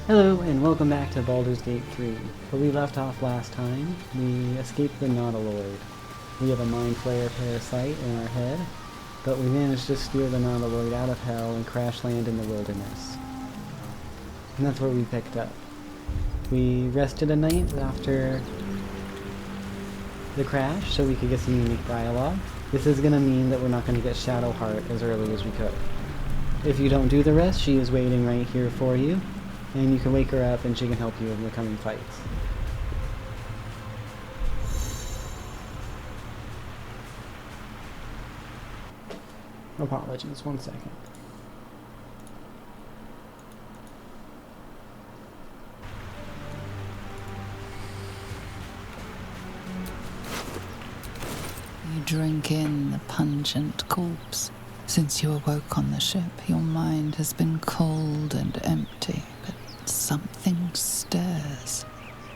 Hello and welcome back to Baldur's Gate 3. Where we left off last time, we escaped the Nautiloid. We have a Mindflayer parasite in our head, but we managed to steer the Nautiloid out of hell and crash land in the wilderness. And that's where we picked up. We rested a night after the crash so we could get some unique dialogue. This is going to mean that we're not going to get Shadowheart as early as we could. If you don't do the rest, she is waiting right here for you. And you can wake her up and she can help you in the coming fights. Apologies, 1 second. You drink in the pungent corpse. Since you awoke on the ship, your mind has been cold and empty, but something stirs.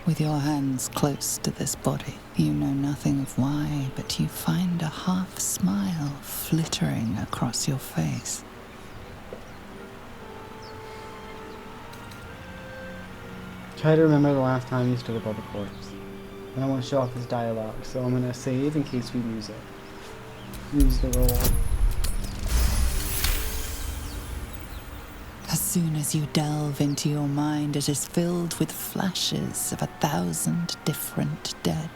With your hands close to this body, you know nothing of why, but you find a half smile flittering across your face. Try to remember the last time you stood above a corpse. I don't want to show off this dialogue, so I'm going to save in case we lose it. Use the roll. As soon as you delve into your mind, it is filled with flashes of 1,000 different dead.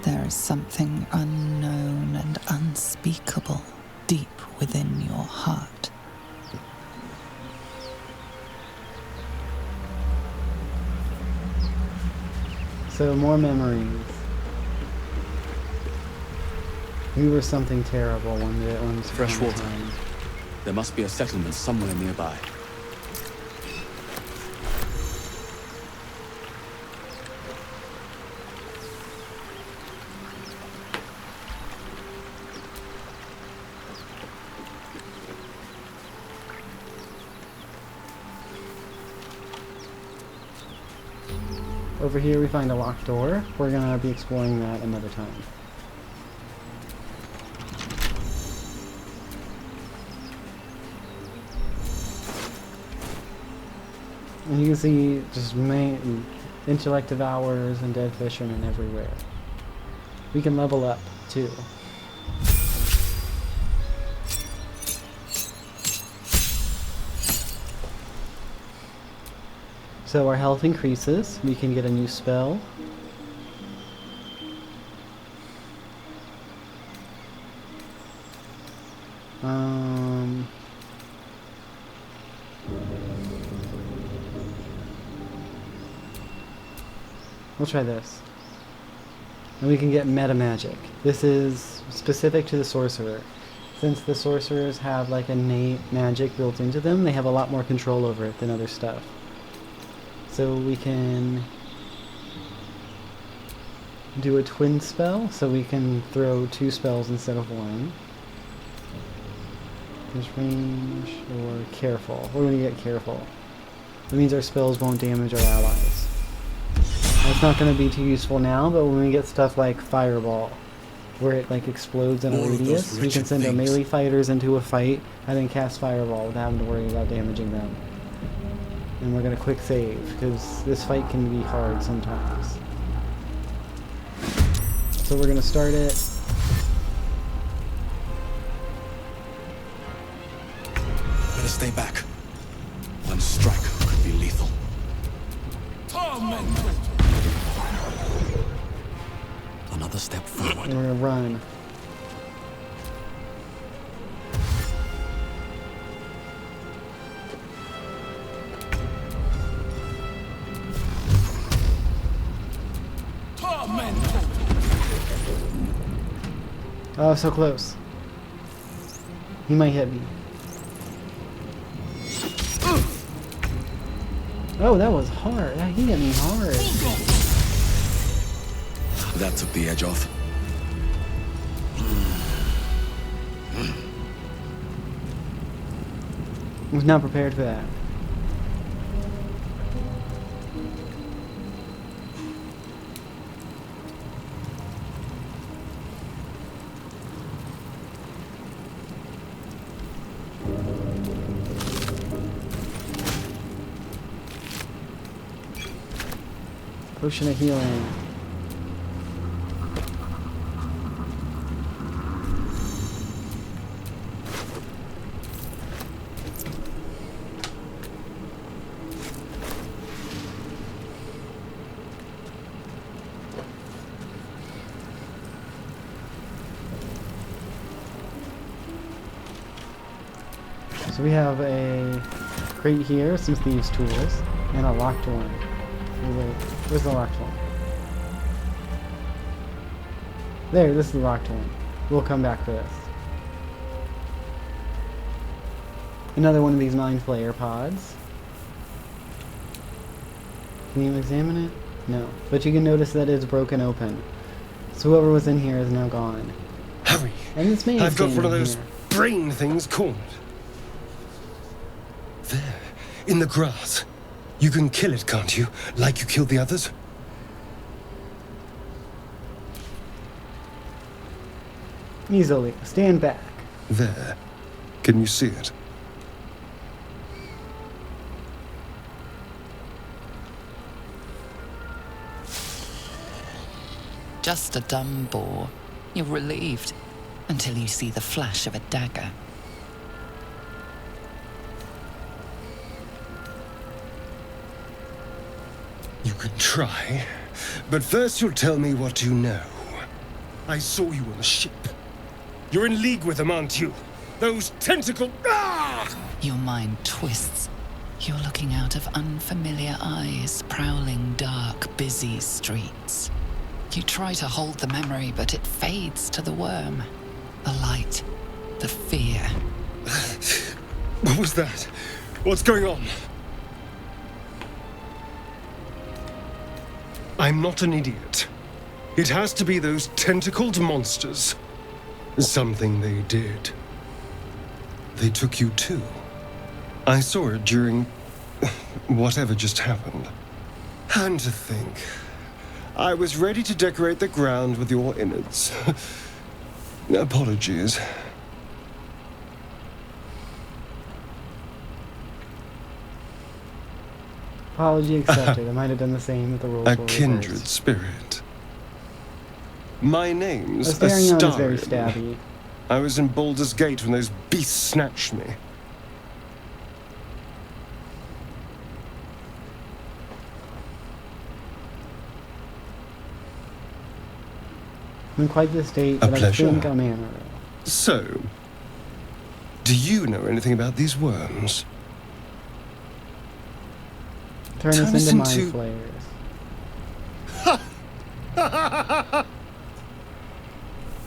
There is something unknown and unspeakable deep within your heart. So, more memories. We were something terrible one day. Fresh water. There must be a settlement somewhere nearby. Over here we find a locked door. We're going to be exploring that another time. And you can see just intellect devourers and dead fishermen everywhere. We can level up too. So our health increases. We can get a new spell. We'll try this. And we can get meta magic. This is specific to the sorcerer. Since the sorcerers have like innate magic built into them, they have a lot more control over it than other stuff. So we can do a twin spell, so we can throw 2 spells instead of 1. There's range or careful. We're going to get careful. That means our spells won't damage our allies. That's not going to be too useful now, but when we get stuff like Fireball, where it like explodes in a radius, we can send our melee fighters into a fight and then cast Fireball without having to worry about damaging them. And we're going to quick save, because this fight can be hard sometimes. So we're going to start it. Better stay back. One strike could be lethal. Another step forward. And we're going to run. Oh, so close. He might hit me. Oh, that was hard. He hit me hard. That took the edge off. I was not prepared for that. Potion of healing. So we have a crate here, some thieves' tools, and a locked one. Wait, where's the locked one? There, this is the locked one. We'll come back for this. Another one of these Mindflayer pods. Can you examine it? No. But you can notice that it's broken open. So whoever was in here is now gone. Hurry! And this maid I've got one of standing those here. brain things cornered. There, in the grass. You can kill it, can't you? Like you killed the others? Easily. Stand back. There. Can you see it? Just a dumb boar. You're relieved until you see the flash of a dagger. You can try, but first you'll tell me what you know. I saw you on the ship. You're in league with them, aren't you? Those tentacle... Ah! Your mind twists. You're looking out of unfamiliar eyes, prowling dark, busy streets. You try to hold the memory, but it fades to the worm. The light, the fear. What was that? What's going on? I'm not an idiot. It has to be those tentacled monsters. Something they did. They took you too. I saw it during whatever just happened. And to think, I was ready to decorate the ground with your innards. Apologies. Apology accepted. I might have done the same with the rules. A were kindred reversed. spirit. My name's Asterion is very Astarion. stabby. I was in Baldur's Gate when those beasts snatched me. I'm in quite the state, A but I pleasure. think I'm Amarillo. So, do you know anything about these worms? Turn Turn us us into into- Mindflayers.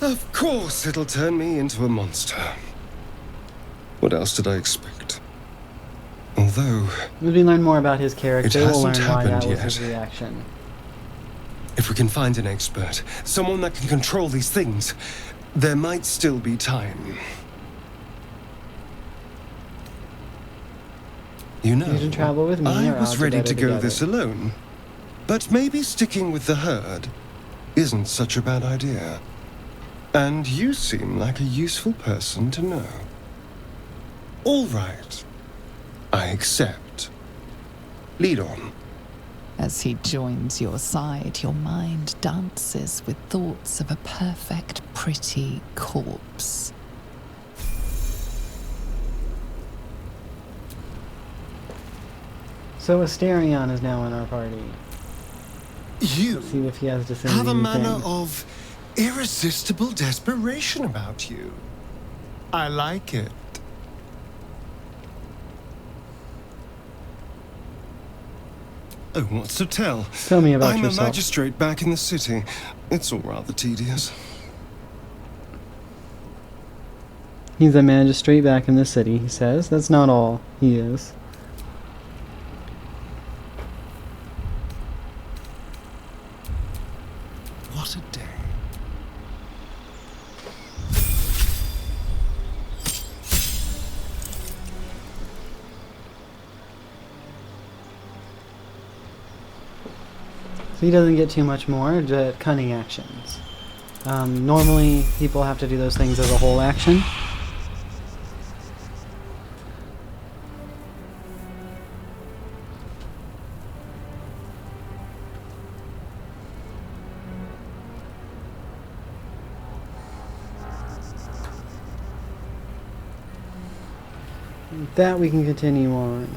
Of course it'll turn me into a monster. What else did I expect? Although, As we learn more about his character, we'll learn hasn't why that happened was his yet. reaction. if we can find an expert, someone that can control these things, there might still be time. You know, You should travel with me, I or was I'll do ready better to go together. this alone. But maybe sticking with the herd isn't such a bad idea. And you seem like a useful person to know. All right. I accept. Lead on. As he joins your side, your mind dances with thoughts of a perfect, pretty corpse. So Asterion is now in our party. You Let's see if he has to say have a anything. manner of irresistible desperation about you. I like it. Oh, what's to tell? Tell me about I'm yourself. a magistrate back in the city. It's all rather tedious. He's a magistrate back in the city, he says. That's not all he is. What a day. So he doesn't get too much more, just cunning actions. Normally, people have to do those things as a whole action. With that, we can continue on.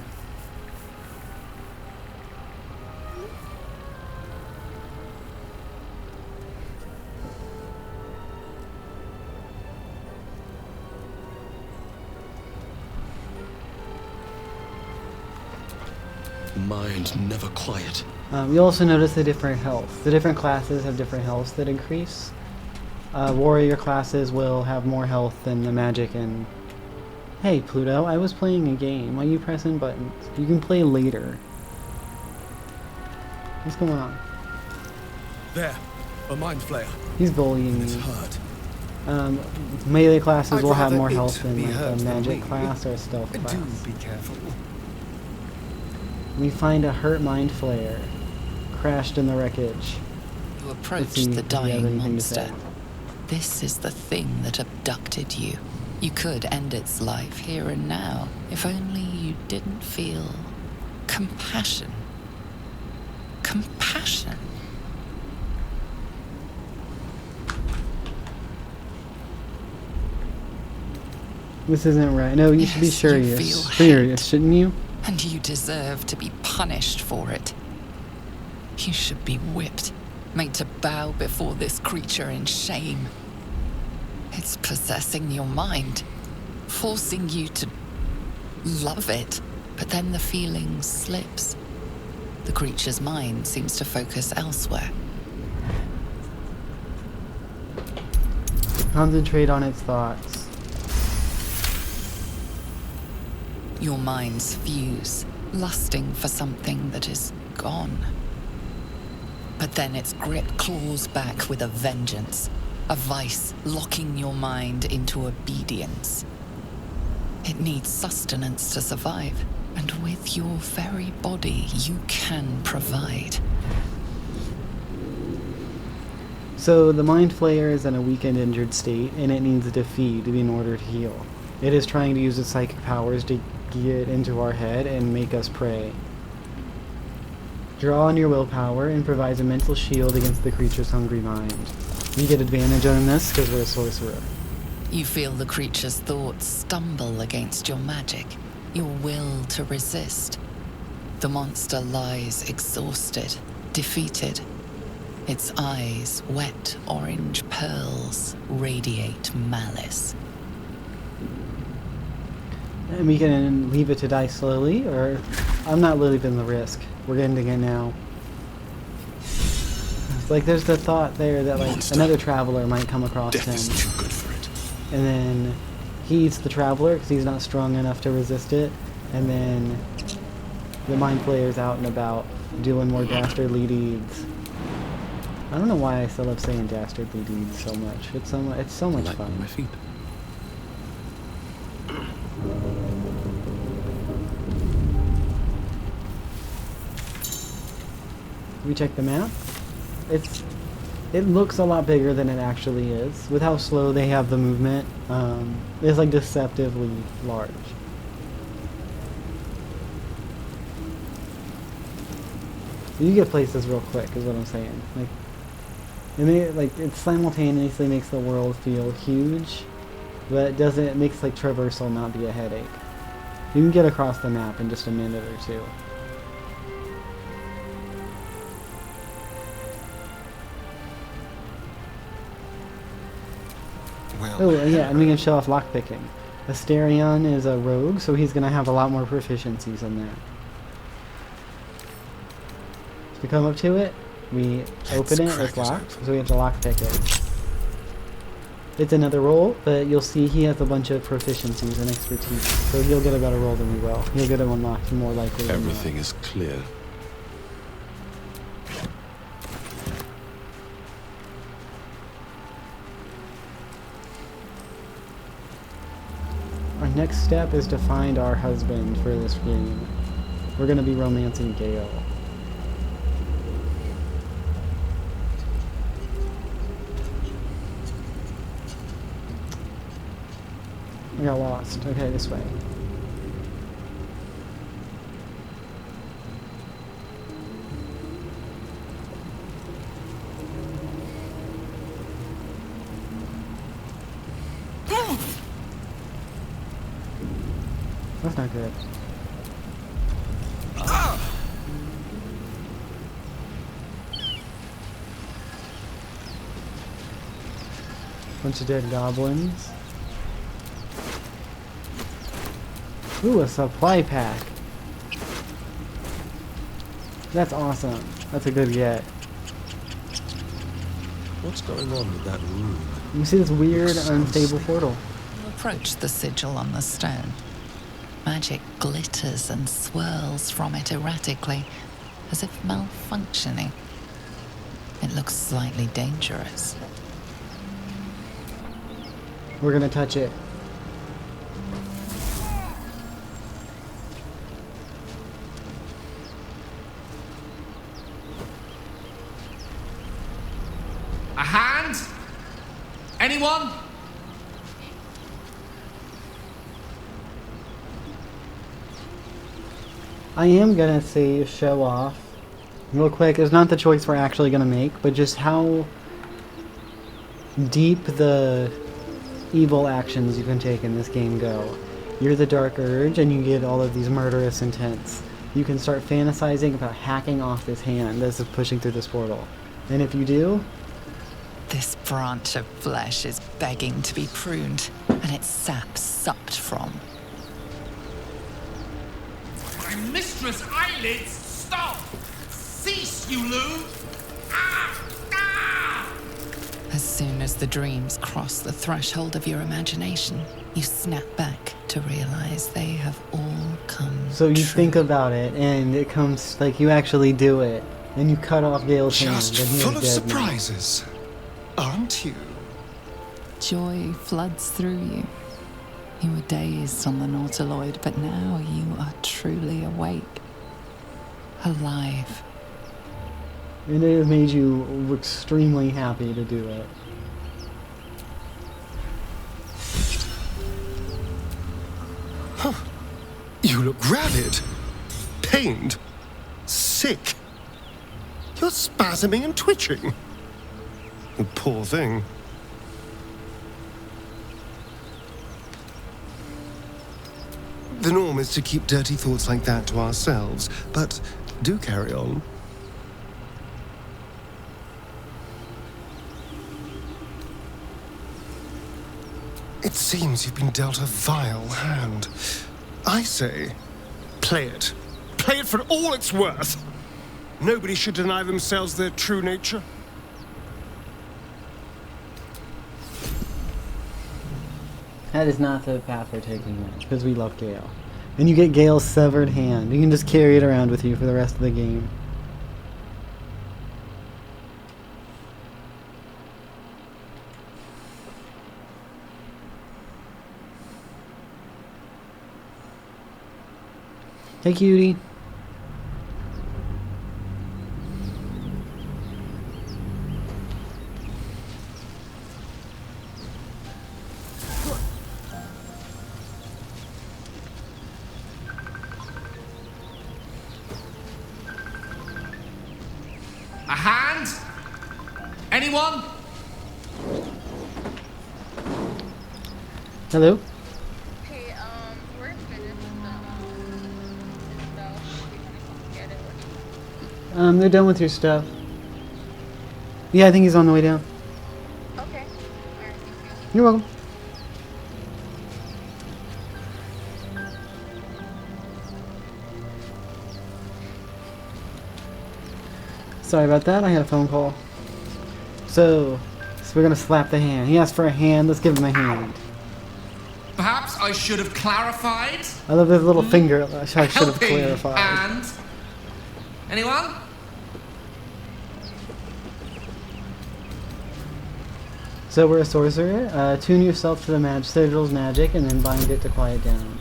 Mind never quiet. You also notice the different health. The different classes have different healths that increase. Warrior classes will have more health than the magic and... Hey, Pluto, I was playing a game. Why are you pressing buttons? You can play later. What's going on? There, a mind flayer. He's bullying It's me. hurt. Melee classes I'd will have rather more it health than be like hurt a than magic me. class or a stealth class. Do be careful. We find a hurt mind flayer crashed in the wreckage. You Let's approach see the if he has dying anything to monster. say. This is the thing that abducted you. You could end its life here and now, if only you didn't feel compassion. Compassion. This isn't right. No, you should be Yes, you serious. feel Serious, hate. shouldn't you? And you deserve to be punished for it. You should be whipped, made to bow before this creature in shame. It's possessing your mind, forcing you to love it, but then the feeling slips. The creature's mind seems to focus elsewhere. Concentrate on its thoughts. Your minds fuse, lusting for something that is gone. But then its grip claws back with a vengeance, a vice locking your mind into obedience. It needs sustenance to survive, and with your very body, you can provide. So the Mind Flayer is in a weak and injured state, and it needs to feed in order to heal. It is trying to use its psychic powers to get into our head and make us prey. Draw on your willpower and provides a mental shield against the creature's hungry mind. We get advantage on this because we're a sorcerer. You feel the creature's thoughts stumble against your magic, your will to resist. The monster lies exhausted, defeated. Its eyes, wet orange pearls, radiate malice. And we can leave it to die slowly, or I'm not leaving the risk. We're ending it now. It's like there's the thought there that like Monster. another traveler might come across Death him, is too good for it. and then he eats the traveler because he's not strong enough to resist it, and then the Mind Flayer's out and about doing more dastardly deeds. I don't know why I still love saying dastardly deeds so much. It's so much Light on fun. my feet. We check the map. It looks a lot bigger than it actually is. With how slow they have the movement, it's like deceptively large. You get places real quick, is what I'm saying. Like, it simultaneously makes the world feel huge, but it makes like traversal not be a headache. You can get across the map in just a minute or two. Well, Oh, yeah, and we can show off lockpicking. Asterion is a rogue, so he's going to have a lot more proficiencies in that. So we come up to it, we open it, crack it's it locked, open. so we have to lockpick it. It's another roll, but you'll see he has a bunch of proficiencies and expertise, so he'll get a better roll than we will. He'll get them unlocked more likely than not. everything is clear. Our next step is to find our husband for this game. We're going to be romancing Gale. I got lost. Okay, this way. That's not good. Bunch of dead goblins. Ooh, a supply pack. That's awesome. That's a good get. What's going on with that room? You see this weird, unstable portal. You approach the sigil on the stone. Magic glitters and swirls from it erratically, as if malfunctioning. It looks slightly dangerous. We're gonna touch it. A hand? Anyone? I am gonna say show off real quick. It's not the choice we're actually gonna make, but just how deep the evil actions you can take in this game go. You're the Dark Urge and you get all of these murderous intents. You can start fantasizing about hacking off this hand as it's pushing through this portal. And if you do, This branch of flesh is begging to be pruned, and its sap sucked from. My mistress' eyelids! Stop! Cease, you loon! Ah! Ah! As soon as the dreams cross the threshold of your imagination, you snap back to realize they have all come so you true. think about it and it comes like you actually do it. And you cut off Gale's hand Just and he full is of dead now. surprises, aren't you? Joy floods through you. You were dazed on the Nautiloid, but now you are truly awake. Alive. And it has made you extremely happy to do it. You look rabid, pained, sick. You're spasming and twitching. You poor thing. The norm is to keep dirty thoughts like that to ourselves, but do carry on. It seems you've been dealt a vile hand. I say, play it. Play it for all it's worth. Nobody should deny themselves their true nature. That is not the path we're taking now, because we love Gale. And you get Gale's severed hand. You can just carry it around with you for the rest of the game. Hey, cutie. A hand? Anyone? Hello? Hey, we're finished the stuff. We can get it. They're done with your stuff. Yeah, I think he's on the way down. Okay. Alright, thank you. You're welcome. Sorry about that, I had a phone call. So we're gonna slap the hand. He asked for a hand, let's give him a hand. Perhaps I should have clarified? I love his little finger, I should have Helping clarified. hand? Anyone? So we're a sorcerer. Tune yourself to the sigil's magic and then bind it to quiet down.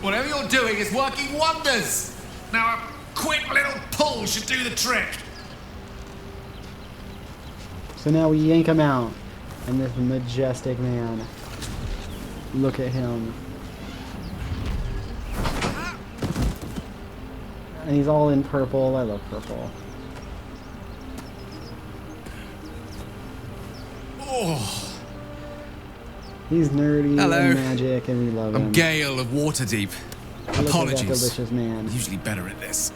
Whatever you're doing is working wonders! Now a quick little pull should do the trick. So now we yank him out. And this majestic man. Look at him. And he's all in purple. I love purple. Oh, He's nerdy Hello. and magic, and we love him. I'm Gale of Waterdeep. Look at that Apologies. delicious man. I'm usually better at this.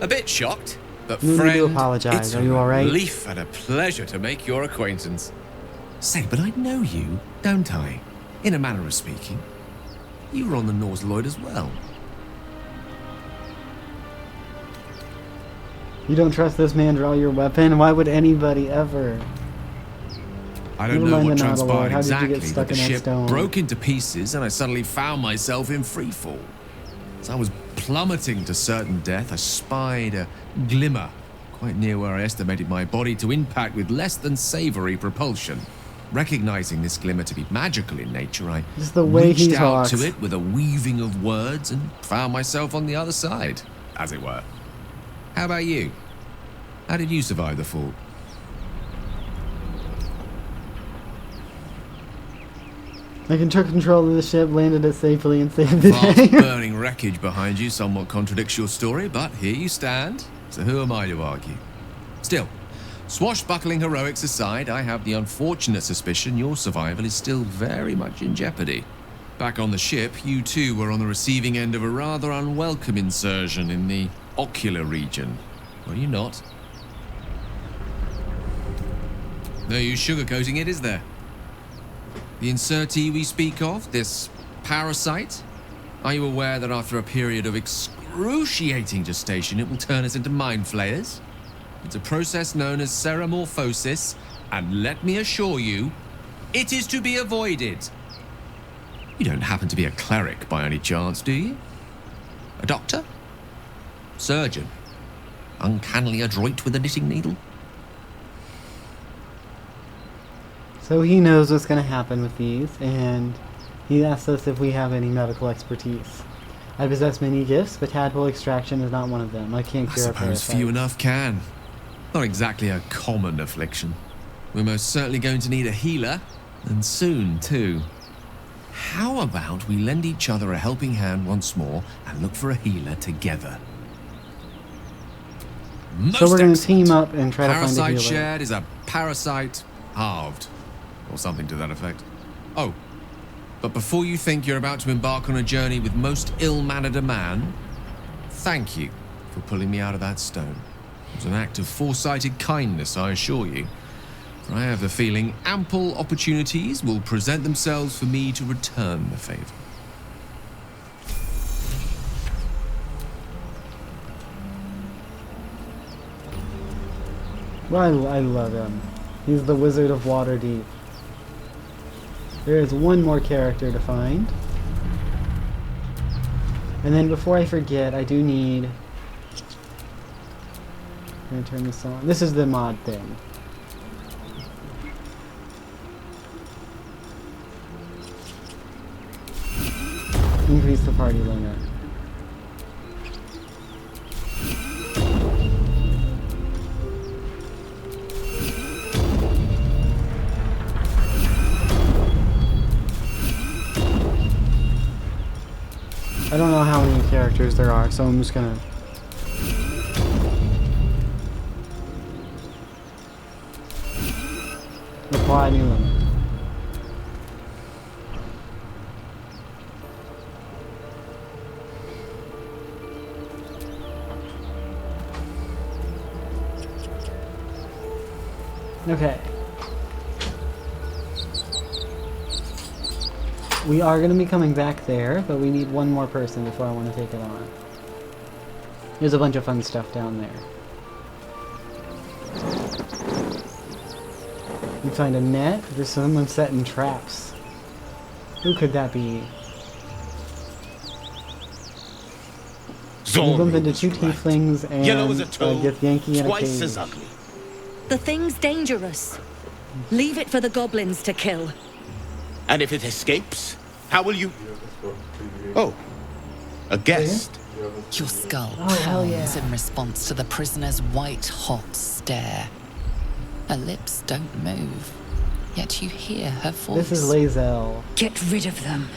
A bit shocked, but No need to friend, apologize. it's Are you all right? a relief and a pleasure to make your acquaintance. Say, but I know you, don't I? In a manner of speaking. You were on the Nautiloid as well. You don't trust this man to draw your weapon? Why would anybody ever? I don't Never know mind what the Nautiloid. transpired How did you get exactly, stuck but the in that ship stone? broke into pieces and I suddenly found myself in freefall. As I was plummeting to certain death, I spied a glimmer quite near where I estimated my body to impact with less than savory propulsion. Recognizing this glimmer to be magical in nature, I Just the way he reached out talks. to it with a weaving of words and found myself on the other side, as it were. How about you? How did you survive the fall? I took control of the ship, landed it safely, and saved the Vast day. burning wreckage behind you somewhat contradicts your story, but here you stand, so who am I to argue? Still, swashbuckling heroics aside, I have the unfortunate suspicion your survival is still very much in jeopardy. Back on the ship, you too were on the receiving end of a rather unwelcome insertion in the ocular region, were you not? No use sugarcoating it, is there? The insertee we speak of, this parasite, are you aware that after a period of excruciating gestation, it will turn us into Mindflayers? It's a process known as ceramorphosis, and let me assure you, it is to be avoided. You don't happen to be a cleric by any chance, do you? A doctor? Surgeon? Uncannily adroit with a knitting needle? So he knows what's going to happen with these, and he asks us if we have any medical expertise. I possess many gifts, but tadpole extraction is not one of them. I can't I cure a suppose parasite. few enough can. Not exactly a common affliction. We're most certainly going to need a healer, and soon too. How about we lend each other a helping hand once more and look for a healer together? So we're going to Most team excellent. up and try to find a Parasite healer. shared is a parasite halved. Or something to that effect. Oh, but before you think you're about to embark on a journey with most ill-mannered a man, thank you for pulling me out of that stone. It was an act of foresighted kindness, I assure you. For I have the feeling ample opportunities will present themselves for me to return the favor. Well, I love him. He's the Wizard of Waterdeep. There is one more character to find. And then before I forget, I do need... I'm going to turn this on. This is the mod thing. Increase the party limit. I don't know how many characters there are, so I'm just gonna... apply new limit. Okay. We are going to be coming back there, but we need one more person before I want to take it on. There's a bunch of fun stuff down there. You find a net. There's someone setting traps. Who could that be? You bump into two tieflings and Yellow as a a toad, Githyanki in a twice cage. as ugly. The thing's dangerous. Leave it for the goblins to kill. And if it escapes, how will you... Oh, a guest. Your skull Oh, hell pounds yeah. in response to the prisoner's white-hot stare. Her lips don't move, yet you hear her voice. This is Lae'zel. Get rid of them.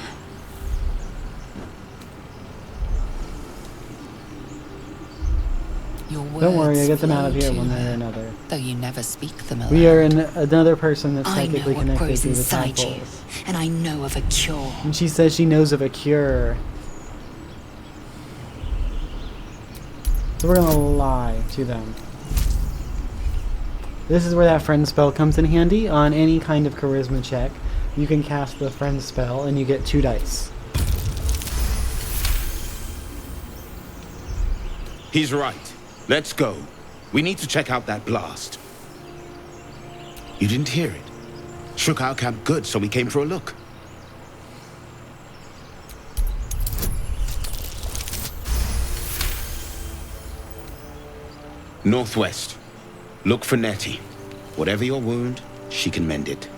Your words Don't worry, I get them out of flow here to one way or her, another. though you never speak them aloud. We are another person that's I know psychically what connected grows to the inside you, tadpoles. and I know of a cure. And she says she knows of a cure. So we're gonna lie to them. This is where that friend spell comes in handy. On any kind of charisma check, you can cast the friend spell and you get 2 dice. He's right. Let's go. We need to check out that blast. You didn't hear it? Shook our camp good, so we came for a look. Northwest. Look for Nettie. Whatever your wound, she can mend it.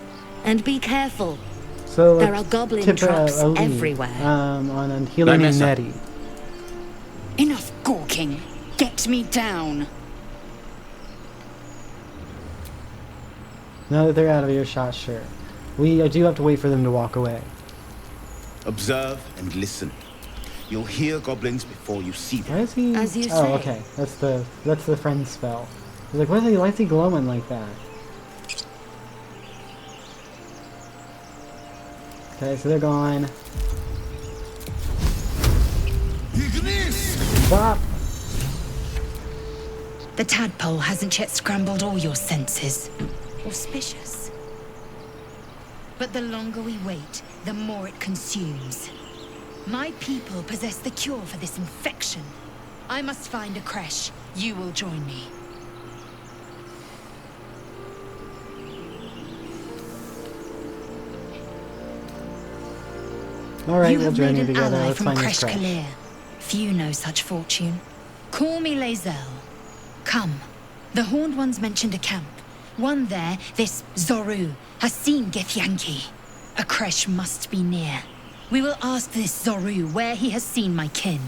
And be careful. So There let's are goblin tip traps a lead, everywhere. on a healer named Mesa. Nettie. Enough gawking. Get me down. Now that they're out of earshot, sure. I do have to wait for them to walk away. Observe and listen. You'll hear goblins before you see them. Why is he? As you oh, say. okay. That's the friend spell. I was like, why is he glowing like that? Okay, so they're gone. Stop! The tadpole hasn't yet scrambled all your senses. Auspicious. But the longer we wait, the more it consumes. My people possess the cure for this infection. I must find a creche. You will join me. Alright, You we'll have join made you an together. ally Let's from find this Creche crash. Kalir. Few know such fortune. Call me Lae'zel. Come. The Horned Ones mentioned a camp. One there, this Zoru, has seen Githyanki. A creche must be near. We will ask this Zoru where he has seen my kin.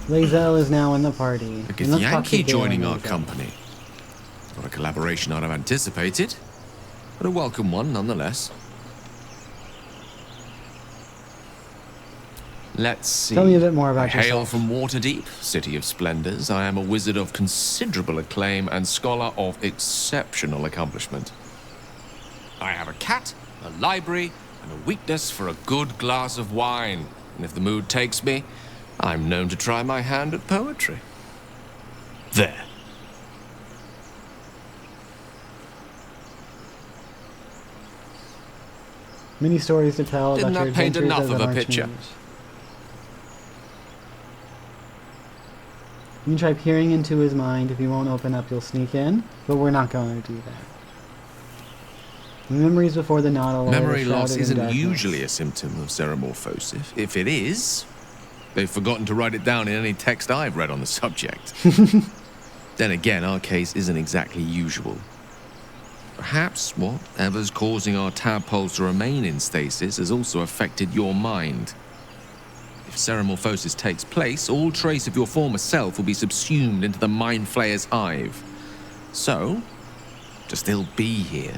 Lae'zel is now in the party. A And let's talk to Yankee Galen joining our Lae'zel. company. Not a collaboration I'd have anticipated, but a welcome one nonetheless. Let's see. Tell me a bit more I about hail yourself. from Waterdeep, city of splendors. I am a wizard of considerable acclaim and scholar of exceptional accomplishment. I have a cat, a library, and a weakness for a good glass of wine. And if the mood takes me, I'm known to try my hand at poetry. There. Many stories to tell Didn't about your that paint adventures enough as of an a picture? archmage. You can try peering into his mind. If he won't open up, you'll sneak in. But we're not going to do that. The memories before the Nautiloid Memory are loss shrouded in isn't darkness. usually a symptom of seromorphosis. If it is, they've forgotten to write it down in any text I've read on the subject. Then again, our case isn't exactly usual. Perhaps whatever's causing our tadpoles to remain in stasis has also affected your mind. If seromorphosis takes place, all trace of your former self will be subsumed into the Mindflayers' hive. So, to still be here,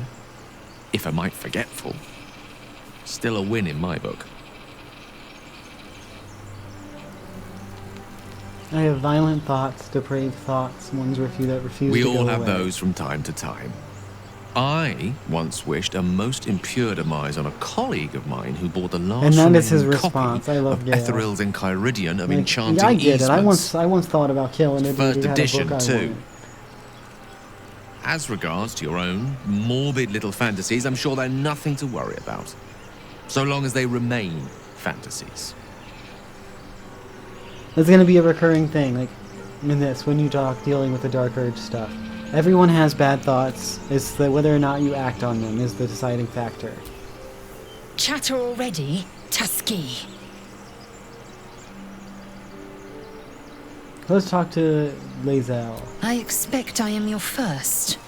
if a mite forgetful, still a win in my book. I have violent thoughts, depraved thoughts, ones that refuse We to go all have away. those from time to time. I once wished a most impure demise on a colleague of mine who bore the last And that is his remaining response. copy I love of Gale. Etheril's Enchiridion of Like, Enchanting yeah, I get it. I Easements. once thought about killing it. First Dude, he had a edition, book I too. wanted. As regards to your own morbid little fantasies, I'm sure they're nothing to worry about. So long as they remain fantasies. That's gonna be a recurring thing, like in this, when you talk dealing with the dark urge stuff. Everyone has bad thoughts. It's that whether or not you act on them is the deciding factor. Chatter already, Tusky. Let's talk to Lae'zel. I expect I am your first.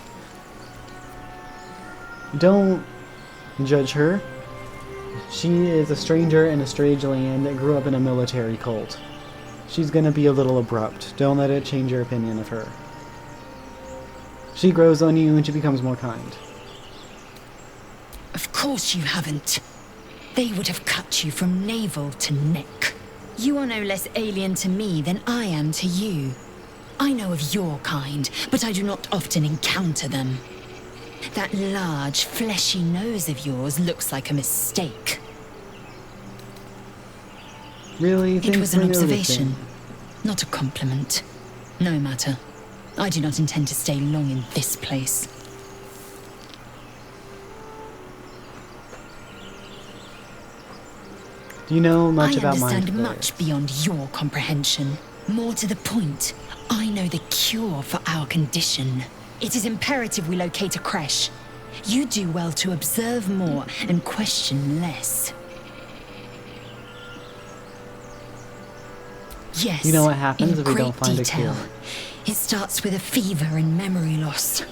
Don't judge her. She is a stranger in a strange land that grew up in a military cult. She's gonna be a little abrupt. Don't let it change your opinion of her. She grows on you and she becomes more kind. Of course you haven't. They would have cut you from navel to neck. You are no less alien to me than I am to you. I know of your kind, but I do not often encounter them. That large, fleshy nose of yours looks like a mistake. Really? It Thanks was for an noticing. observation, not a compliment. No matter. I do not intend to stay long in this place. Do you know much I about understand Mindflayers? much beyond your comprehension. More to the point, I know the cure for our condition. It is imperative we locate a creche. You do well to observe more and question less. Yes. You know what happens in if we don't great find a detail. cure? It starts with a fever and memory loss.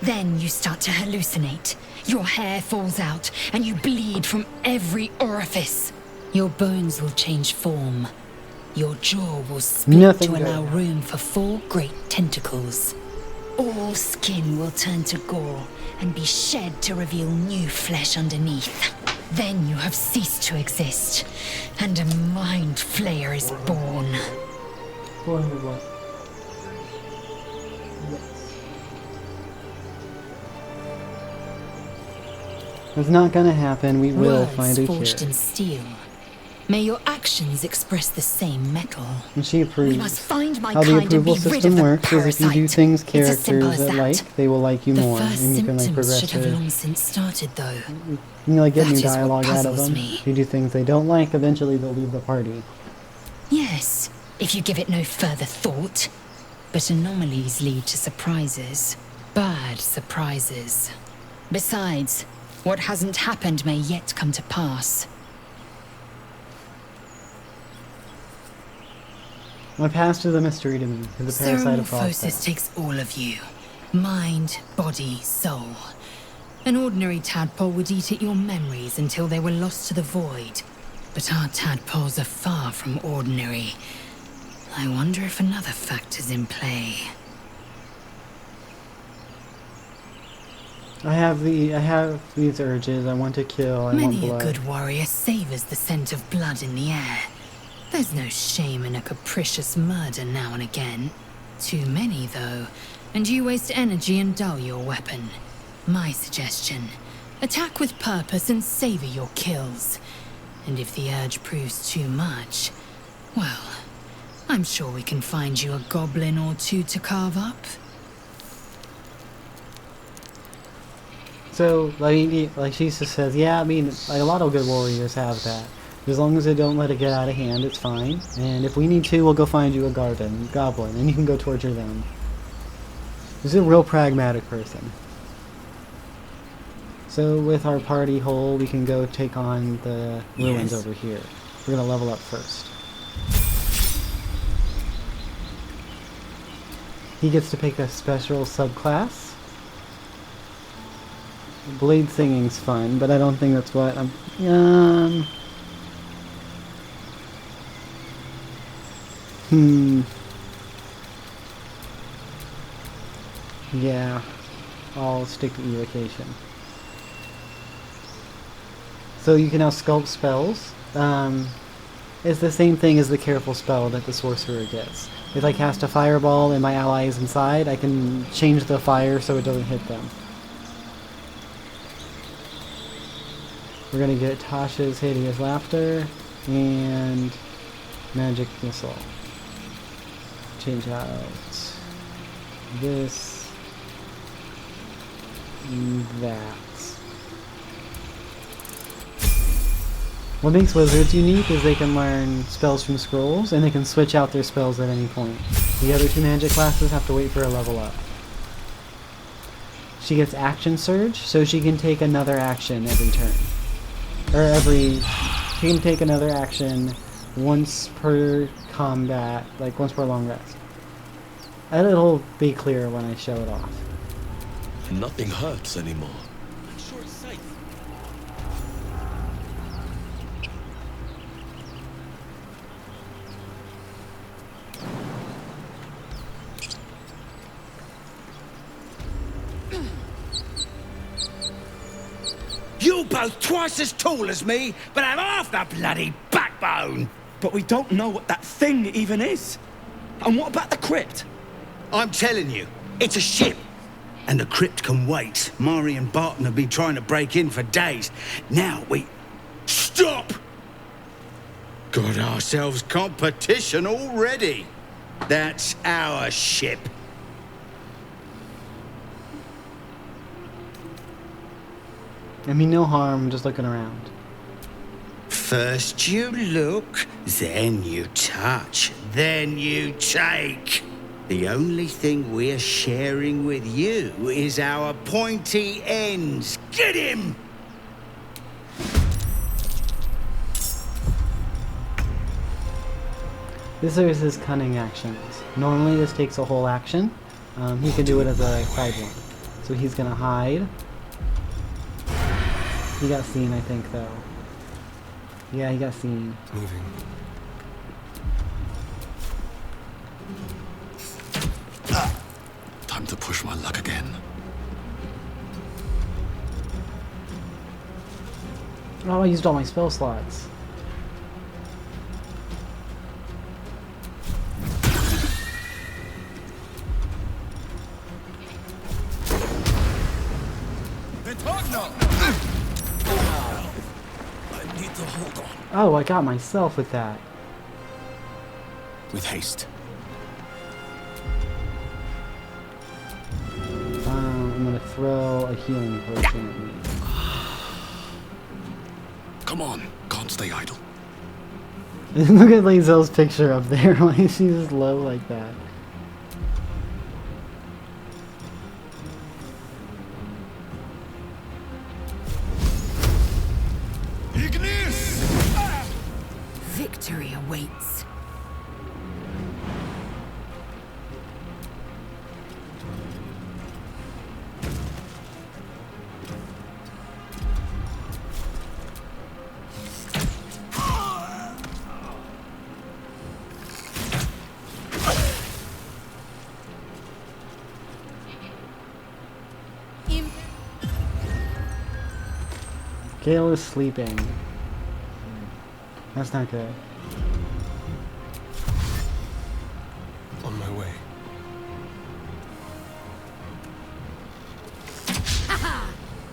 Then you start to hallucinate. Your hair falls out and you bleed from every orifice. Your bones will change form. Your jaw will split Nothing to good. allow room for 4 great tentacles. All skin will turn to gore and be shed to reveal new flesh underneath. Then you have ceased to exist, and a mind flayer is born. 400 what? It's not gonna happen. We will Words find a forged cure. in steel. May your actions express the same metal. And she approves. We must find my How the kind and approval be rid system of the works is if you do parasite. things It's as simple characters as that that. like, they will like you The more, first and you can like symptoms progress should have your. long since started, though. You like get That new is what dialogue out of puzzles them. me. If you do things they don't like, eventually they'll leave the party. Yes, if you give it no further thought. But anomalies lead to surprises. Bad surprises. Besides, what hasn't happened may yet come to pass. My past is a mystery to me, because the parasite of Ceramorphosis Frostbound. takes all of you. Mind, body, soul. An ordinary tadpole would eat at your memories until they were lost to the void. But our tadpoles are far from ordinary. I wonder if another factor's in play. I have these urges. I want to kill. I want Many a blood. good warrior savors the scent of blood in the air. There's no shame in a capricious murder now and again. Too many, though, and you waste energy and dull your weapon. My suggestion: attack with purpose and savor your kills. And if the urge proves too much, well, I'm sure we can find you a goblin or two to carve up. So, like she just says, yeah, I mean, like, a lot of good warriors have that. As long as they don't let it get out of hand, it's fine. And if we need to, we'll go find you a goblin, and you can go torture them. She's a real pragmatic person. So with our party whole, we can go take on the ruins over here. We're gonna level up first. He gets to pick a special subclass. Blade singing's fun, but I don't think that's what I'm... Yeah, I'll stick to evocation. So you can now sculpt spells. It's the same thing as the careful spell that the sorcerer gets. If I cast a fireball and my ally is inside, I can change the fire so it doesn't hit them. We're gonna get Tasha's Hideous Laughter and Magic Missile. Change out this, and that. What makes wizards unique is they can learn spells from scrolls, and they can switch out their spells at any point. The other two magic classes have to wait for a level up. She gets Action Surge, so she can take another action every turn. She can take another action once per combat, like once per long rest. And it'll be clear when I show it off. Nothing hurts anymore. I'm sure it's safe. You both twice as tall as me, but have half the bloody backbone. But we don't know what that thing even is. And what about the crypt? I'm telling you, it's a ship. And the crypt can wait. Mari and Barton have been trying to break in for days. Now we... Stop! Got ourselves competition already. That's our ship. I mean, no harm, just looking around. First you look, then you touch, then you take. The only thing we're sharing with you is our pointy ends. Get him! This is his cunning actions. Normally this takes a whole action. He can do it as a side one. So he's gonna hide. He got seen, I think, though. Yeah, he got seen. Moving. Time to push my luck again. Oh, I used all my spell slots. I need to hold on. Oh, I got myself with that. With haste. I'm gonna throw a healing potion at me. Come on, can't stay idle. Look at Lae'zel's picture up there. Why is she just low like that? Victory awaits. Gale is sleeping. That's not good. On my way.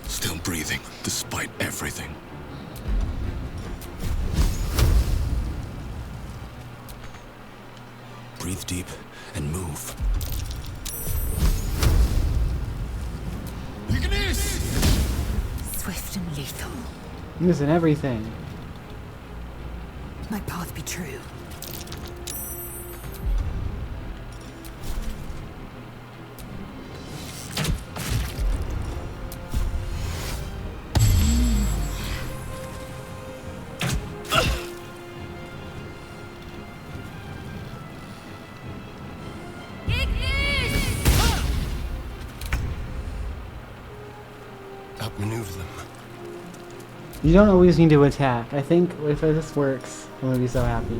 Still breathing, despite everything. Breathe deep and move. Swift and lethal. Using everything. My path be true. Outmaneuver them. You don't always need to attack. I think if this works, I'm gonna be so happy.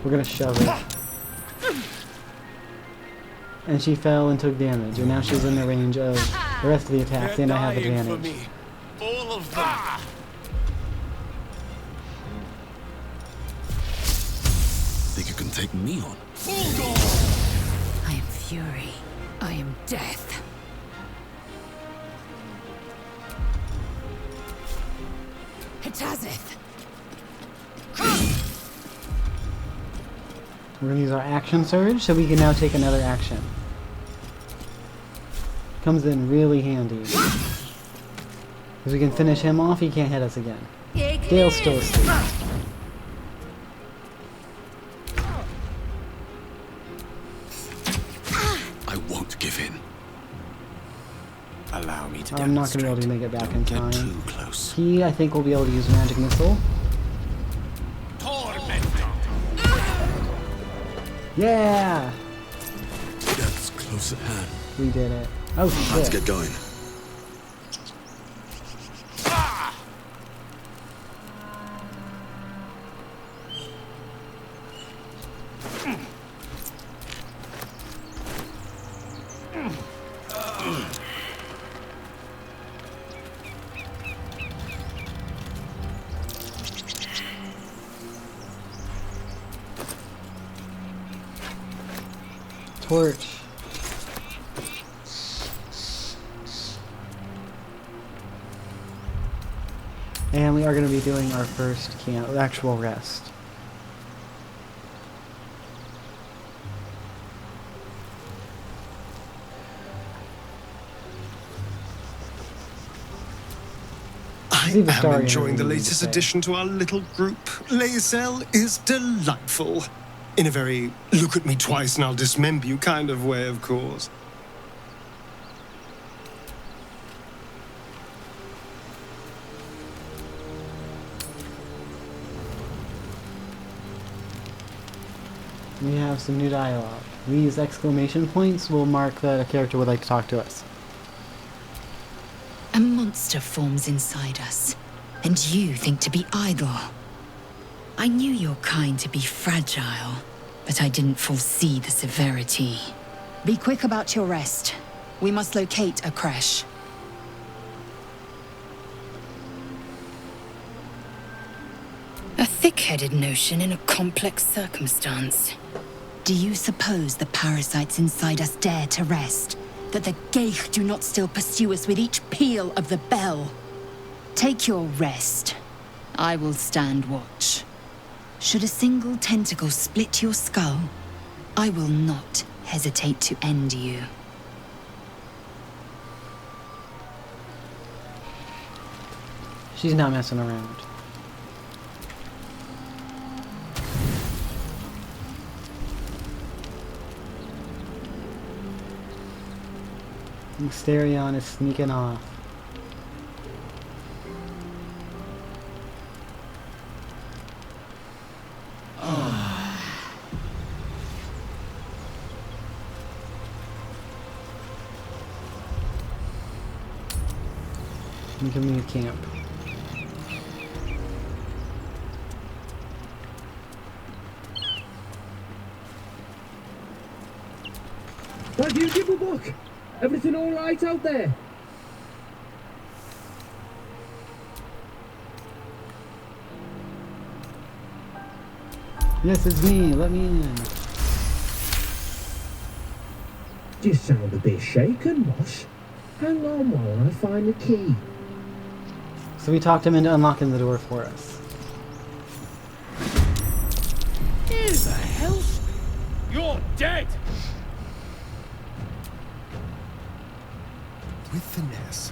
We're gonna shove it. And she fell and took damage, and now she's in the range of the rest of the attacks, and I have advantage. All of them. Think you can take me on? I am fury. I am death. Hitazith. We're gonna use our action surge, so we can now take another action. Comes in really handy. Because we can finish him off, he can't hit us again. Gale's still asleep. I won't give in. Allow me to I'm not gonna be able to make it back in time. Too close. He, I think, will be able to use magic missile. Yeah! That's close at hand. We did it. Oh Let's shit. get going. torch. And we are going to be doing our first actual rest. I am enjoying the latest addition to our little group. Lae'zel is delightful. In a very look at me twice and I'll dismember you kind of way, of course. We have some new dialogue. These exclamation points will mark that a character would like to talk to us. A monster forms inside us, and you think to be idle. I knew your kind to be fragile, but I didn't foresee the severity. Be quick about your rest. We must locate a crash. A thick-headed notion in a complex circumstance. Do you suppose the parasites inside us dare to rest? That the Geich do not still pursue us with each peal of the bell? Take your rest. I will stand watch. Should a single tentacle split your skull, I will not hesitate to end you. She's not messing around. Mysterion is sneaking off. We can leave camp. Why do you give a book? Everything all right out there? Yes, it's me. Let me in. You sound a bit shaken, Moss. Hang on while I find the key. So we talked him into unlocking the door for us. Who the hell? You're dead! With finesse.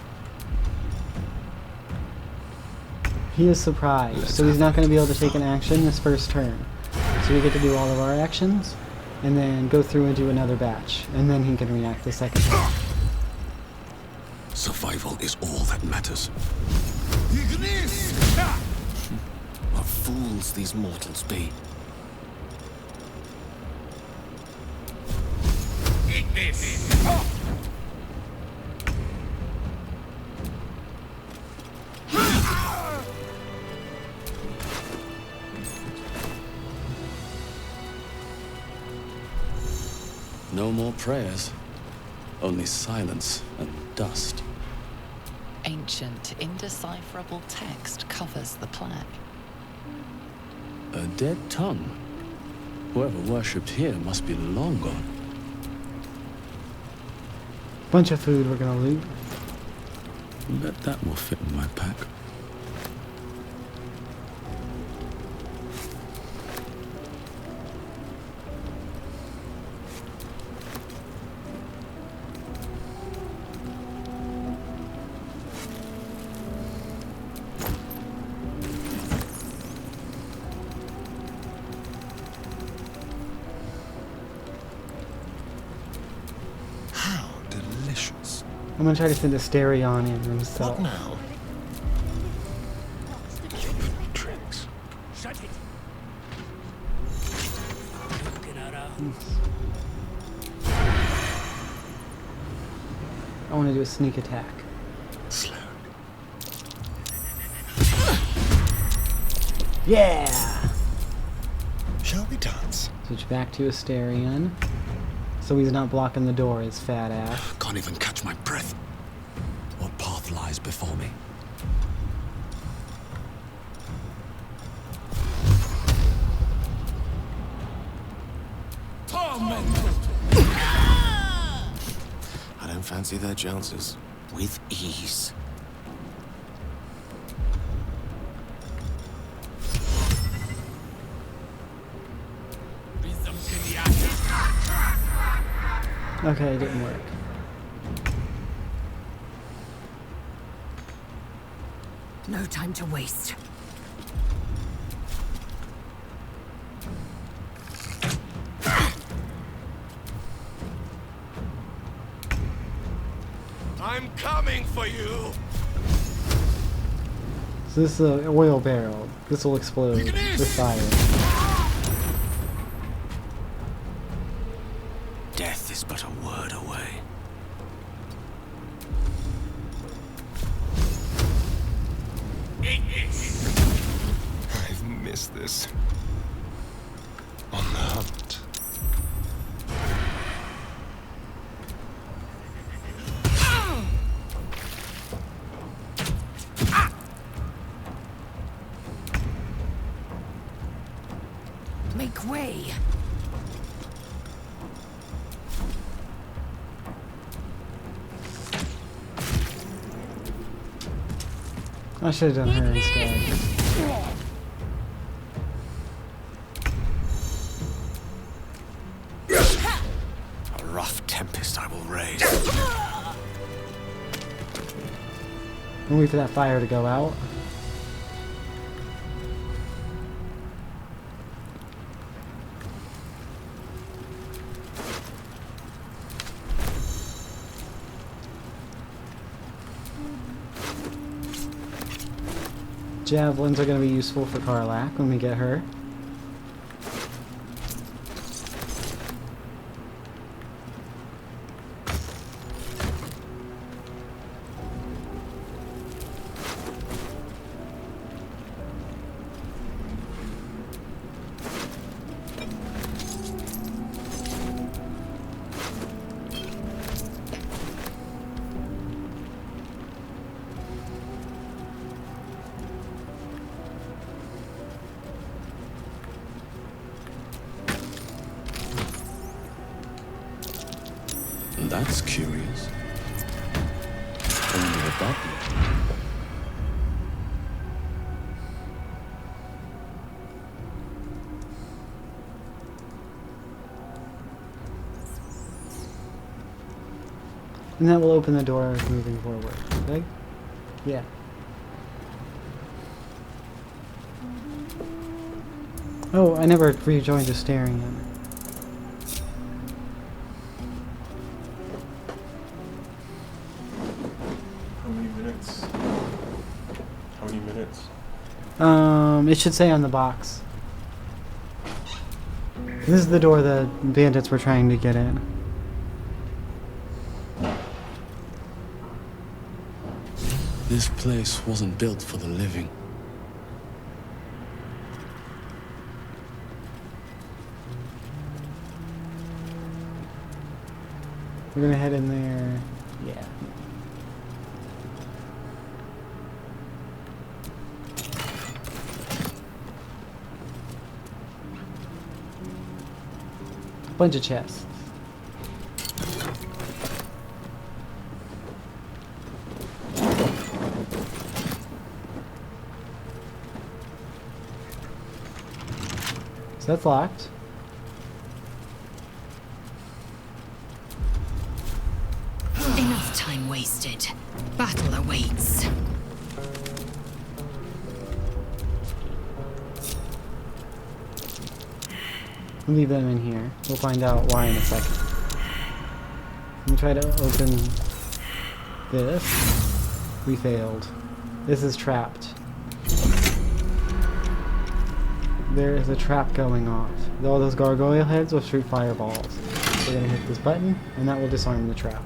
He is surprised, so he's not going to be able to take an action this first turn. So we get to do all of our actions, and then go through and do another batch, and then he can react the second time. Survival is all that matters. What fools these mortals be. Eat this! No more prayers, only silence and dust. Ancient, indecipherable text covers the plaque. A dead tongue. Whoever worshipped here must be long gone. Bunch of food we're going to loot. Bet that will fit in my pack. I'm gonna try to send Asterion in himself. What now? Tricks. Shut it! I want to do a sneak attack. Slow. Yeah! Shall we dance? Switch back to Asterion. So he's not blocking the door, his fat ass. Can't even catch my breath. What path lies before me? fancy their chances. With ease. Okay, it didn't work. No time to waste. I'm coming for you! So this is an oil barrel. This will explode with fire. Death is but a word away. I've missed this. On the hunt. Make way. I should have done her instead. A rough tempest I will raise. And wait for that fire to go out. Javelins are going to be useful for Karlach when we get her. That's curious. Only a button. And that will open the door moving forward. Okay? Yeah. Oh, I never rejoined just staring at her. How many minutes? How many minutes? It should say on the box. This is the door the bandits were trying to get in. This place wasn't built for the living. We're gonna head in there. Yeah. Bunch of chests. So that's locked. Enough time wasted. Battle awaits. We'll leave them in here. We'll find out why in a second. Let me try to open this. We failed. This is trapped. There is a trap going off. All those gargoyle heads will shoot fireballs. We're gonna hit this button, and that will disarm the trap.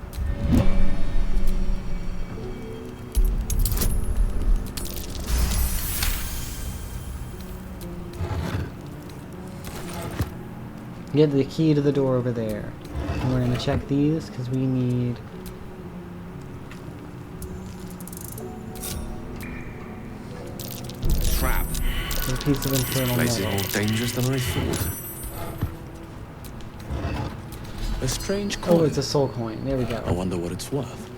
Get the key to the door over there. And we're gonna check these because we need Trap. a piece of infernal Makes it metal. more dangerous than I thought. A strange coin. Oh, it's a soul coin. There we go. I wonder what it's worth.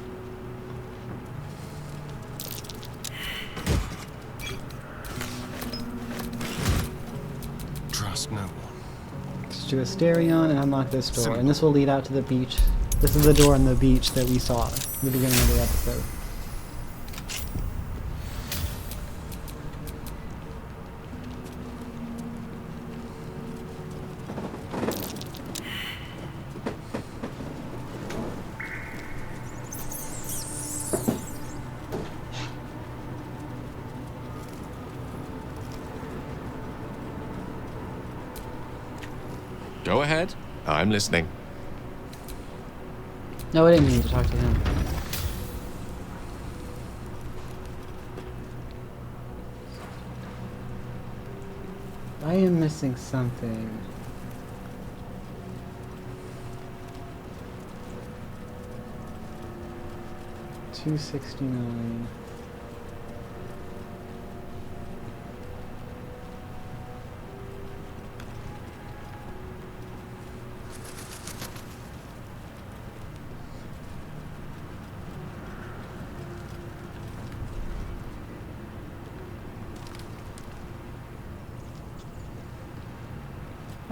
Trust no one. Let's do a Asterion and unlock this door, and this will lead out to the beach. This is the door on the beach that we saw at the beginning of the episode. Go ahead. I'm listening. No, I didn't mean to talk to him. I am missing something. $269.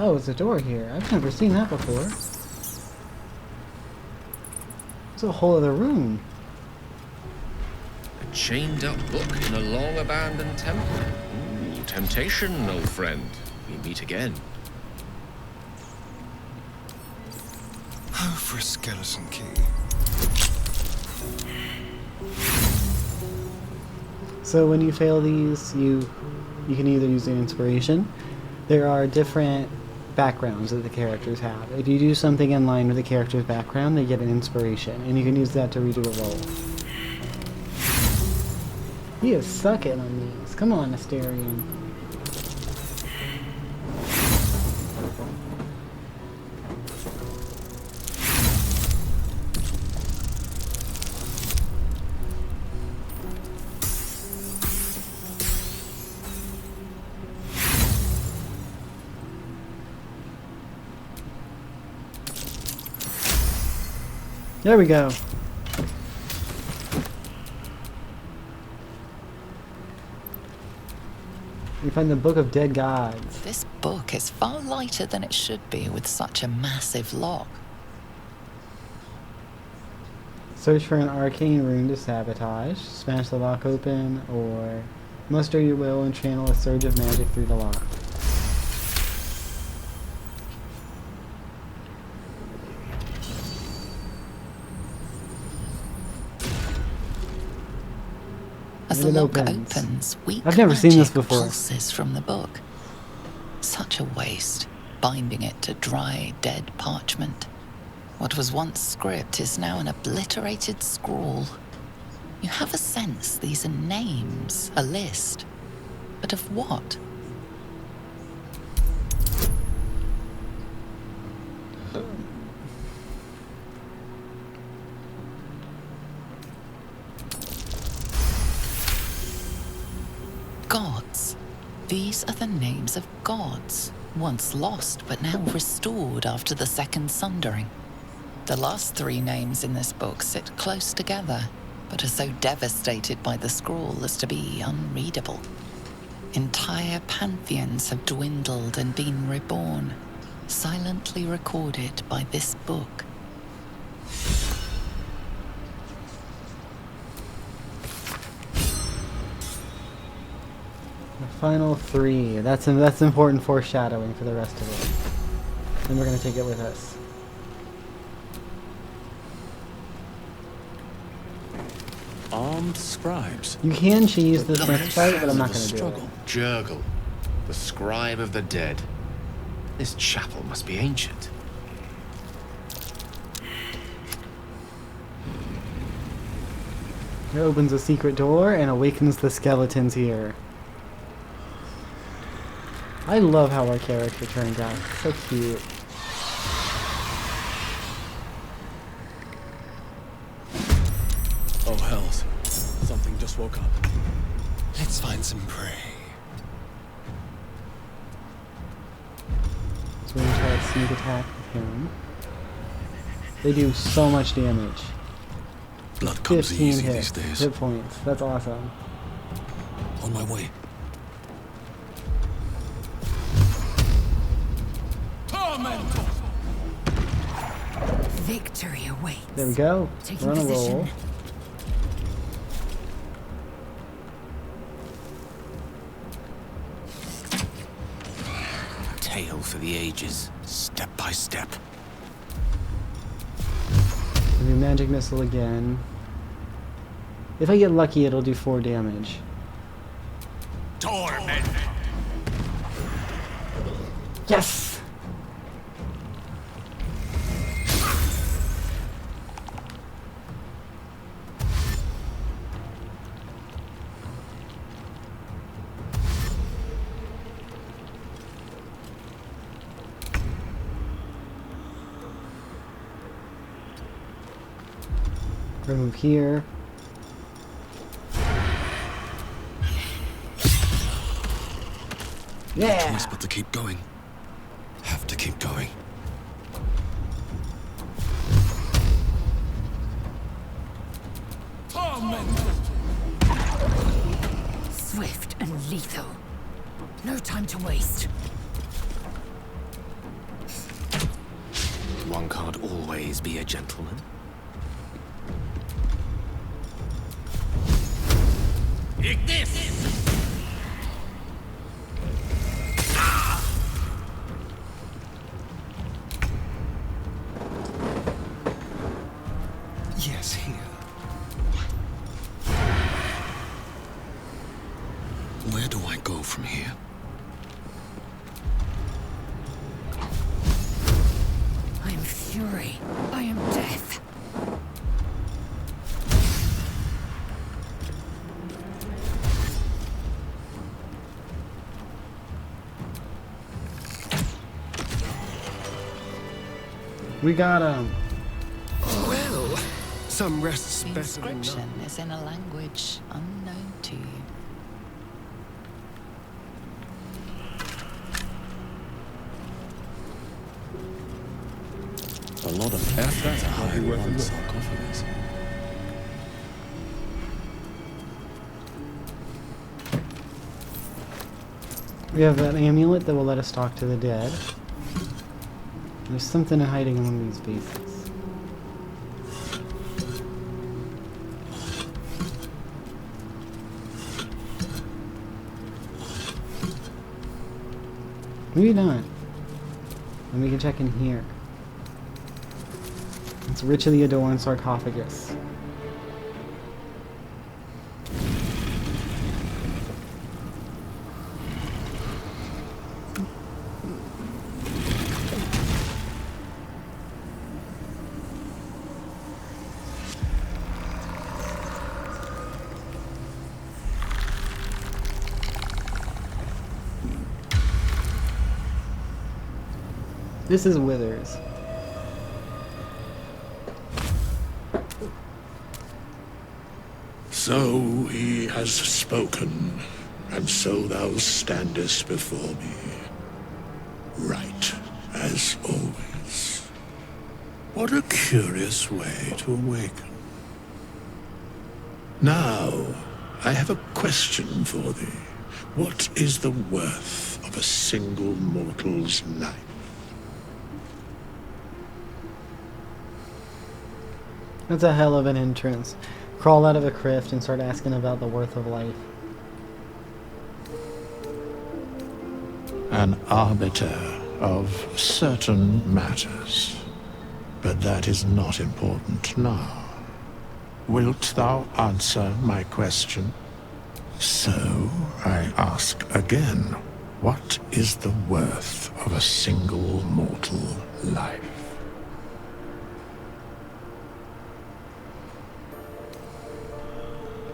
Oh, it's a door here. I've never seen that before. It's a whole other room. A chained up book in a long abandoned temple. Ooh, temptation, old friend. We meet again. Oh, for a skeleton key. So when you fail these, you can either use the inspiration. There are different backgrounds that the characters have. If you do something in line with the character's background, they get an inspiration, and you can use that to redo a roll. He is sucking on these. Come on, Asterion. There we go. We find the Book of Dead Gods. This book is far lighter than it should be with such a massive lock. Search for an arcane rune to sabotage, smash the lock open, or muster your will and channel a surge of magic through the lock. As the lock opens, weak I've never seen this magic before. pulses from the book. Such a waste, binding it to dry, dead parchment. What was once script is now an obliterated scrawl. You have a sense these are names, a list. But of what? Gods. These are the names of gods, once lost but now restored after the Second Sundering. The last three names in this book sit close together, but are so devastated by the scroll as to be unreadable. Entire pantheons have dwindled and been reborn, silently recorded by this book. Final three. That's important foreshadowing for the rest of it. And we're going to take it with us. Armed scribes. You can choose the Smith fight, but I'm not going to do it. Jurgle, the scribe of the dead. This chapel must be ancient. It opens a secret door and awakens the skeletons here. I love how our character turns out. So cute. Oh hells. Something just woke up. Let's find some prey. So we're going to try a sneak attack with him. They do so much damage. Blood comes 15 easy hits, these days. hit points. That's awesome. On my way. Victory awaits. There we go. Taking We're on a position. roll. Tale for the ages, step by step. We'll do magic missile again. If I get lucky, it'll do 4 damage. Torment! Yes! Remove here. Yeah! Choice but to keep going. Have to keep going. Swift and lethal. No time to waste. One can't always be a gentleman. Yes, here. Where do I go from here? I am fury. I am death. We got him. Well, some rest's The better than inscription none. is in a language unknown to you. A lot of effort to hide worth a one look. sarcophagus. We have an amulet that will let us talk to the dead. There's something hiding among these bases. Maybe not. And we can check in here. It's richly adorned sarcophagus. This is Withers. So he has spoken, and so thou standest before me. Right, as always. What a curious way to awaken. Now, I have a question for thee. What is the worth of a single mortal's life? That's a hell of an entrance. Crawl out of a crypt and start asking about the worth of life. An arbiter of certain matters. But that is not important now. Wilt thou answer my question? So, I ask again, what is the worth of a single mortal life?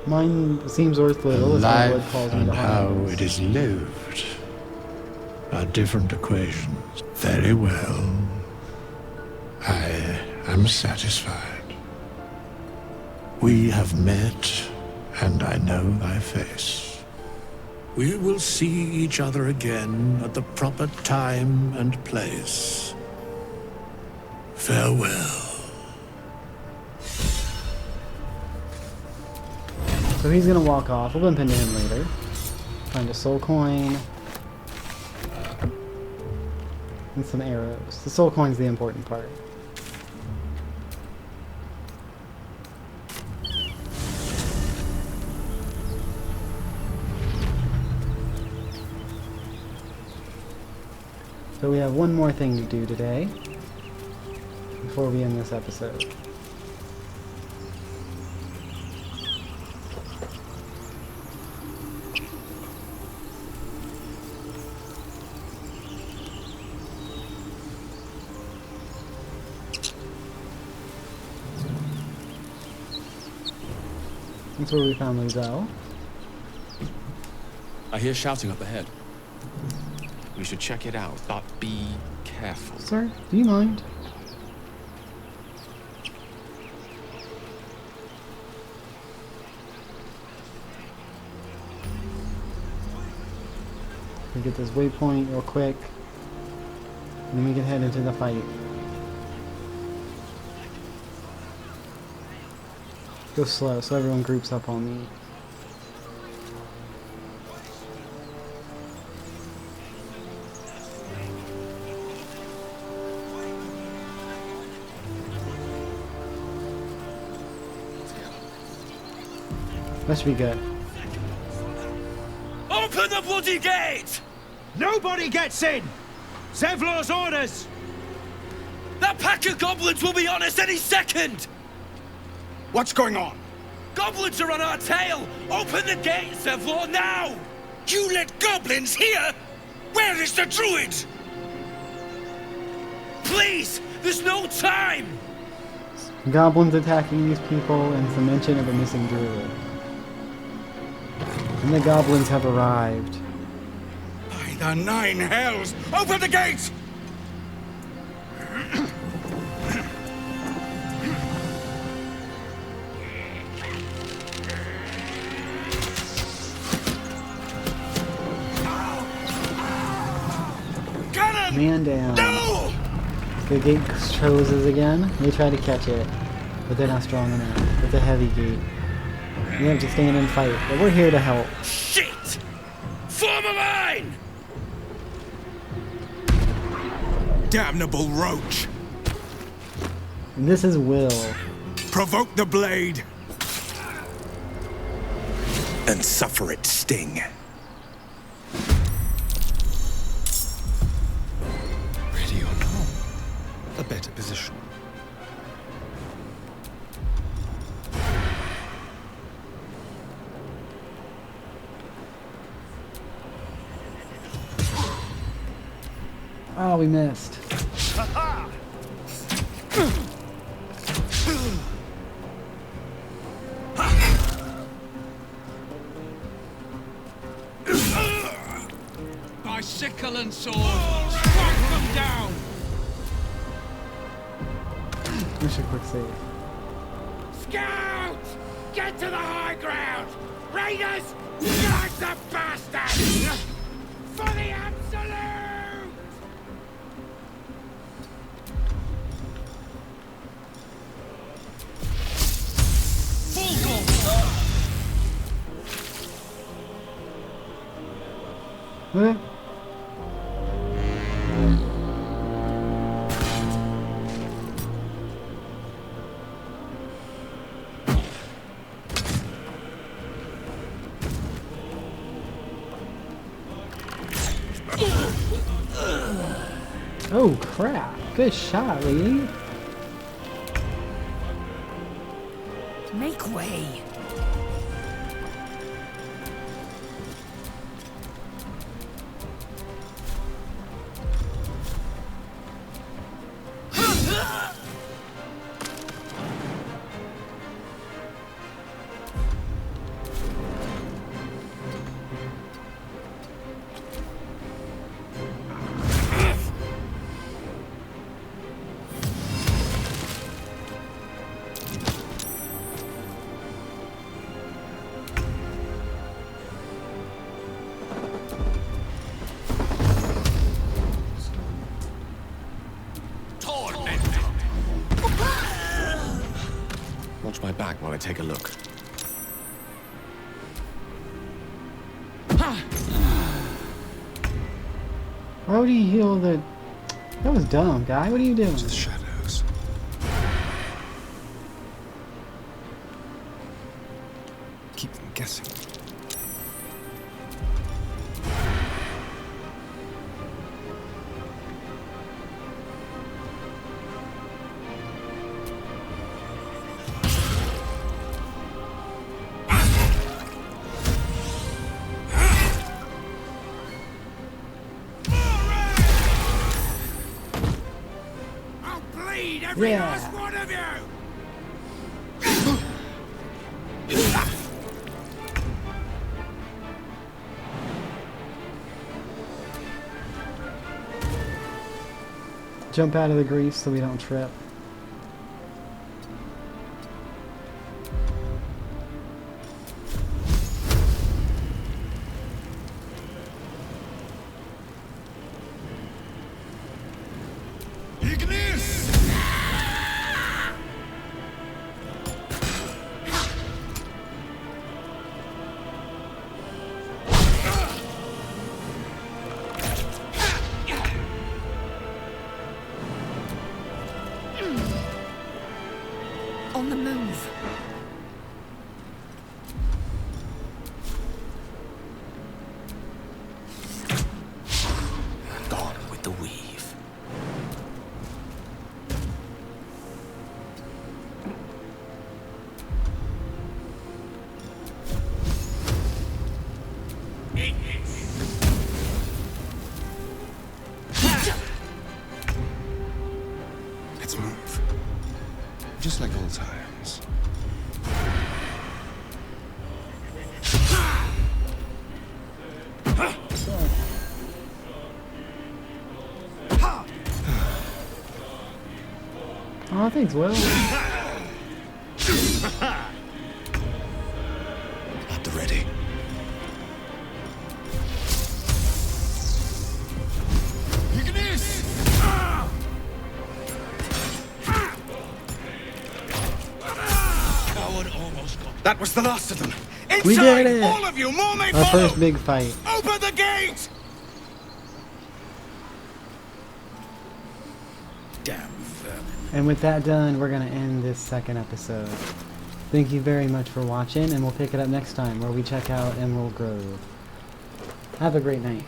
Mine seems worth little, as my blood Life calls me and to how arms. it is lived are different equations. Very well. I am satisfied. We have met, and I know thy face. We will see each other again at the proper time and place. Farewell. So he's gonna walk off. We'll bump into him later. Find a soul coin. And some arrows. The soul coin's the important part. So we have one more thing to do today before we end this episode. That's where we found Lizelle. I hear shouting up ahead. We should check it out, but be careful. Sir, do you mind? We get this waypoint real quick, and then we can head into the fight. Go slow so everyone groups up on me. That should be good. Open the bloody gate! Nobody gets in! Zevlor's orders! That pack of goblins will be on us any second! What's going on? Goblins are on our tail! Open the gate, Zevlor, now! You let goblins here? Where is the druid? Please! There's no time! Goblins attacking these people and some mention of a missing druid. And the goblins have arrived. By the 9 hells! Open the gate! Man down. No! The gate closes again. They try to catch it, but they're not strong enough. It's a heavy gate. We have to stand and fight, but we're here to help. Shit! Form a line! Damnable roach! And this is Will. Provoke the blade! And suffer its sting. Ready or not? A better position. Oh, we missed. By sickle and sword, strike them down! We should quick save. Scout! Get to the high ground! Raiders! Strike the bastards! For the absolute! What? Oh crap! Good shot, lady. Make way. Watch my back while I take a look. Why would he heal the... That was dumb, guy. What are you doing? Just shadows. Keep them guessing. Every Yeah. last one of you! Jump out of the grease so we don't trip. On the move. Gone with the weave. Let's move. Just like old times. Oh, thanks, Will. At the ready. That was the last of them. Inside, We did it! all of you, more may Our follow. first big fight. Open the gate! Damn vermin. And with that done, we're going to end this second episode. Thank you very much for watching, and we'll pick it up next time where we check out Emerald Grove. Have a great night.